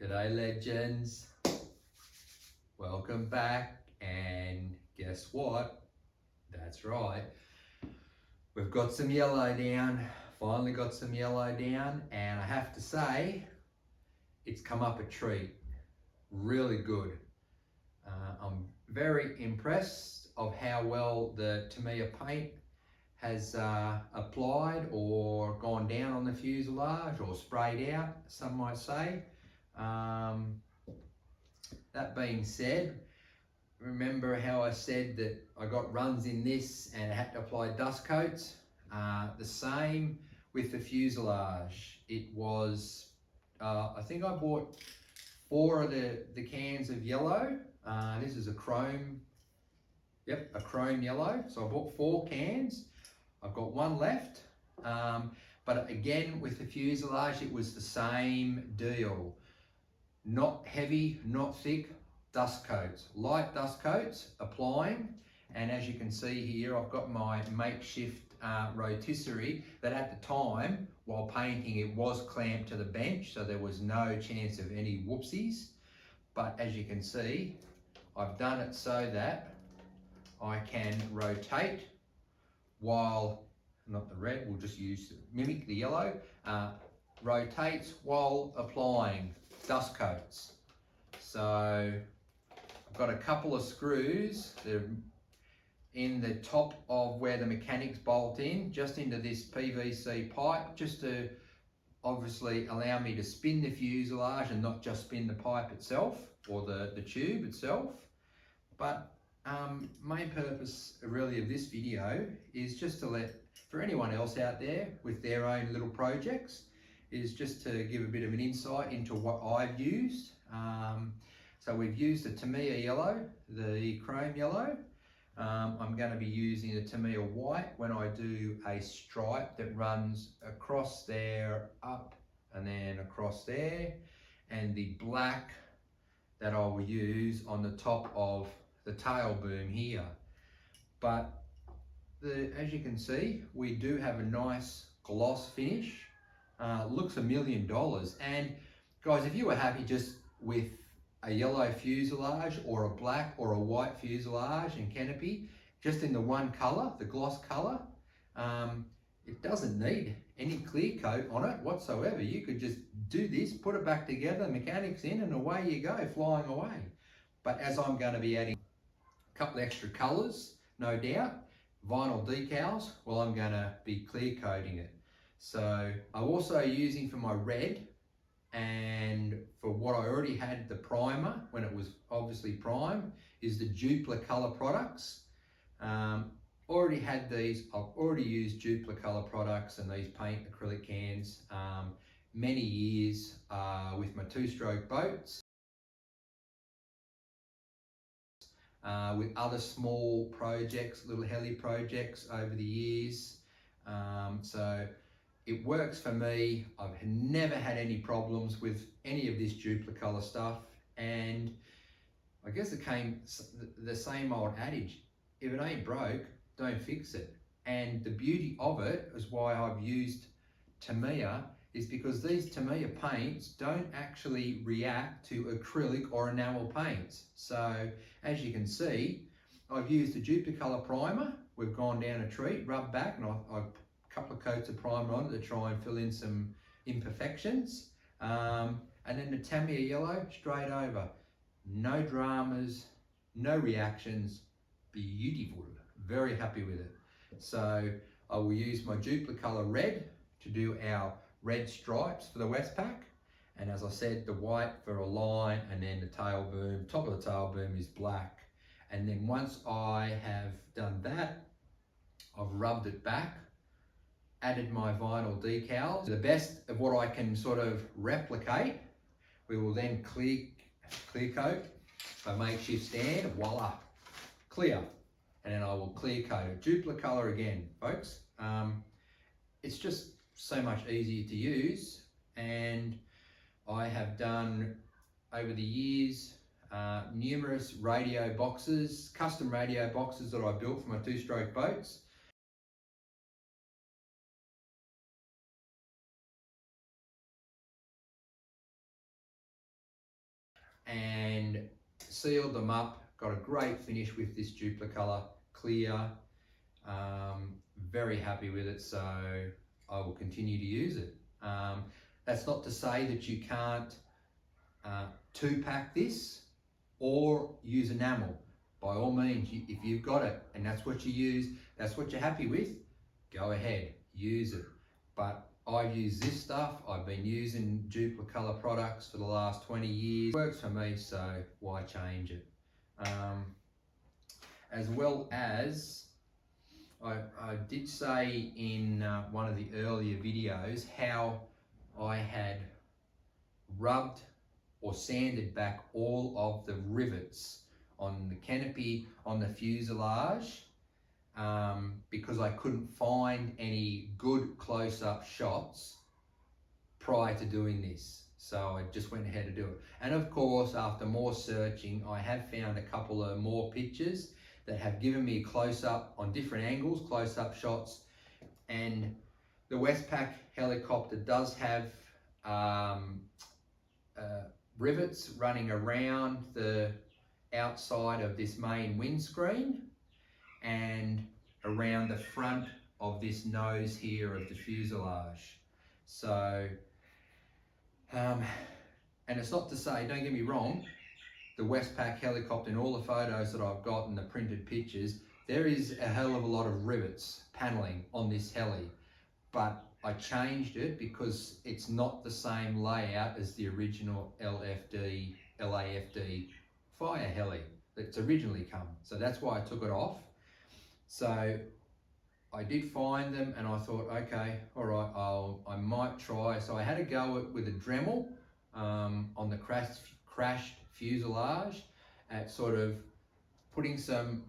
G'day legends, welcome back, and guess what? That's right, we've got some yellow down, finally got some yellow down, and I have to say, it's come up a treat, really good. I'm very impressed of how well the Tamiya paint has applied or gone down on the fuselage or sprayed out, some might say. That being said, remember how I said that I got runs in this and I had to apply dust coats? The same with the fuselage. It was, I think I bought 4 of the cans of yellow. This is a chrome, a chrome yellow. So I bought 4 cans. I've got 1 left. But again, with the fuselage, it was the same deal. Not heavy, not thick, dust coats, light dust coats applying. And as you can see here, I've got my makeshift rotisserie that at the time, while painting, it was clamped to the bench, so there was no chance of any whoopsies. But as you can see, I've done it so that I can rotate while, not the red, we'll just mimic the yellow, rotates while applying dust coats. So I've got a couple of screws that are in the top of where the mechanics bolt in, just into this PVC pipe, just to obviously allow me to spin the fuselage and not just spin the pipe itself or the tube itself. But main purpose really of this video is just to for anyone else out there with their own little projects, is just to give a bit of an insight into what I've used. So we've used the Tamiya yellow, the chrome yellow. I'm going to be using the Tamiya white when I do a stripe that runs across there, up, and then across there. And the black that I will use on the top of the tail boom here. But as you can see, we do have a nice gloss finish. Looks $1 million. And guys, if you were happy just with a yellow fuselage or a black or a white fuselage and canopy, just in the one color, the gloss color, it doesn't need any clear coat on it whatsoever. You could just do this, put it back together, mechanics in, and away you go, flying away. But as I'm going to be adding a couple extra colors, no doubt, vinyl decals, well, I'm going to be clear coating it. So I'm also using for my red, and for what I already had, the primer, when it was obviously prime, is the Duplicolor products. Already had these, I've already used Duplicolor products and these paint acrylic cans many years with my 2-stroke boats. With other small projects, little heli projects over the years. So it works for me. I've never had any problems with any of this Duplicolor stuff. And I guess it came the same old adage, if it ain't broke, don't fix it. And the beauty of it is why I've used Tamiya, is because these Tamiya paints don't actually react to acrylic or enamel paints. So as you can see, I've used the Duplicolor primer. We've gone down a treat, rubbed back, and I've a couple of coats of primer on it to try and fill in some imperfections. And then the Tamiya yellow straight over. No dramas, no reactions, beautiful. Very happy with it. So I will use my Duplicolor red to do our red stripes for the Westpac. And as I said, the white for a line, and then the tail boom, top of the tail boom is black. And then once I have done that, I've rubbed it back, added my vinyl decals. The best of what I can sort of replicate, we will then clear coat a makeshift stand, voila, clear. And then I will clear coat it. Duplicolor again, folks. It's just so much easier to use, and I have done over the years numerous radio boxes, custom radio boxes that I built for my 2-stroke boats. and sealed them up. Got a great finish with this Duplicolor clear. Very happy with it, so I will continue to use it. That's not to say that you can't two-pack this or use enamel. By all means, if you've got it and that's what you use, that's what you're happy with, go ahead, use it. But I've used this stuff. I've been using Duplicolor products for the last 20 years. It works for me, so why change it? As well as, I did say in one of the earlier videos how I had rubbed or sanded back all of the rivets on the canopy, on the fuselage, because I couldn't find any good close-up shots prior to doing this. So I just went ahead to do it. And of course, after more searching, I have found a couple of more pictures that have given me close-up on different angles, close-up shots. And the Westpac helicopter does have rivets running around the outside of this main windscreen and around the front of this nose here of the fuselage. So, and it's not to say, don't get me wrong, the Westpac helicopter and all the photos that I've got and the printed pictures, there is a hell of a lot of rivets paneling on this heli, but I changed it because it's not the same layout as the original LAFD fire heli that's originally come. So that's why I took it off. So I did find them and I thought, okay, all right, I might try. So I had to go with a Dremel on the crashed fuselage at sort of putting some,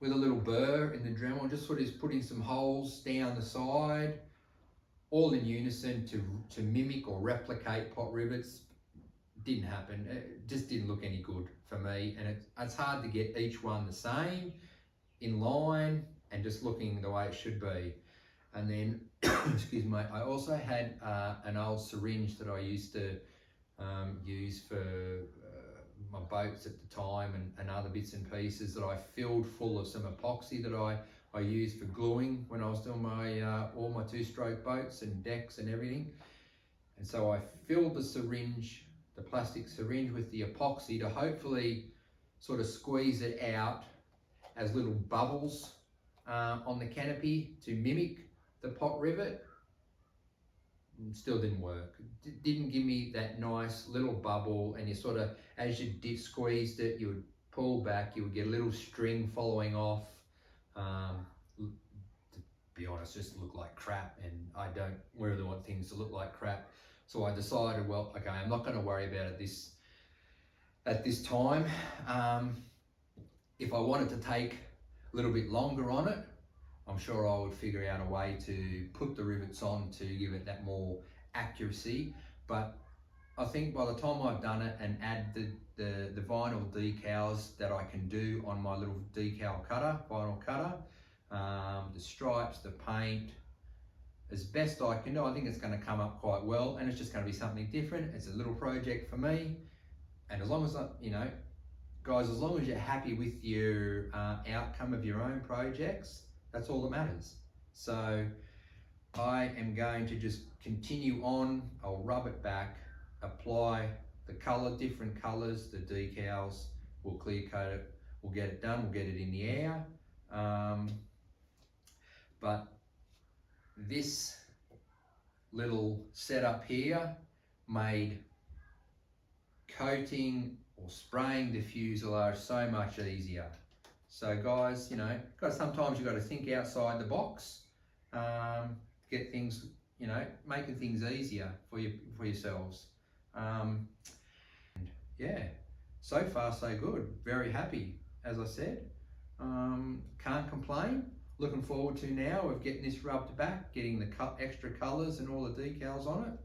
with a little burr in the Dremel, just sort of putting some holes down the side, all in unison to mimic or replicate pot rivets. Didn't happen. It just didn't look any good for me, and it's hard to get each one the same, in line, and just looking the way it should be. And then, excuse me, I also had an old syringe that I used to use for my boats at the time and other bits and pieces that I filled full of some epoxy that I used for gluing when I was doing my all my two-stroke boats and decks and everything. And so I filled the syringe, the plastic syringe, with the epoxy to hopefully sort of squeeze it out as little bubbles on the canopy to mimic the pot rivet. Still didn't work. Didn't give me that nice little bubble, and you sort of, as you squeezed it, you would pull back, you would get a little string following off. To be honest, just looked like crap, and I don't really want things to look like crap. So I decided, well, okay, I'm not going to worry about it at this time. If I wanted to take a little bit longer on it, I'm sure I would figure out a way to put the rivets on to give it that more accuracy. But I think by the time I've done it and add the vinyl decals that I can do on my little decal cutter, vinyl cutter, the stripes, the paint, as best I can do, I think it's going to come up quite well, and it's just going to be something different. It's a little project for me, and as long as guys, as long as you're happy with your outcome of your own projects, that's all that matters. So I am going to just continue on. I'll rub it back, apply the color, different colors, the decals, we'll clear coat it, we'll get it done, we'll get it in the air. But this little setup here made coating or spraying the fuselage so much easier. So guys, sometimes you've got to think outside the box, get things, making things easier for yourselves. And yeah, so far so good. Very happy, as I said. Can't complain. Looking forward to now of getting this rubbed back, getting the extra colours and all the decals on it.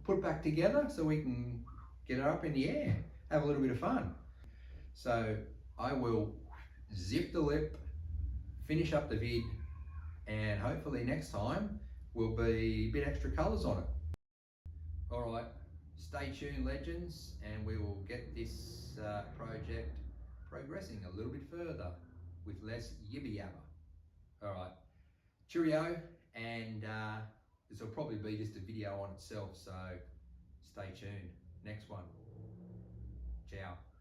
Put back together so we can get it up in the air, have a little bit of fun. So I will zip the lip, finish up the vid, and hopefully next time will be a bit extra colours on it. Alright, stay tuned, legends, and we will get this project progressing a little bit further with less yibba yabba. All right, cheerio, and this will probably be just a video on itself, so stay tuned. Next one. Ciao.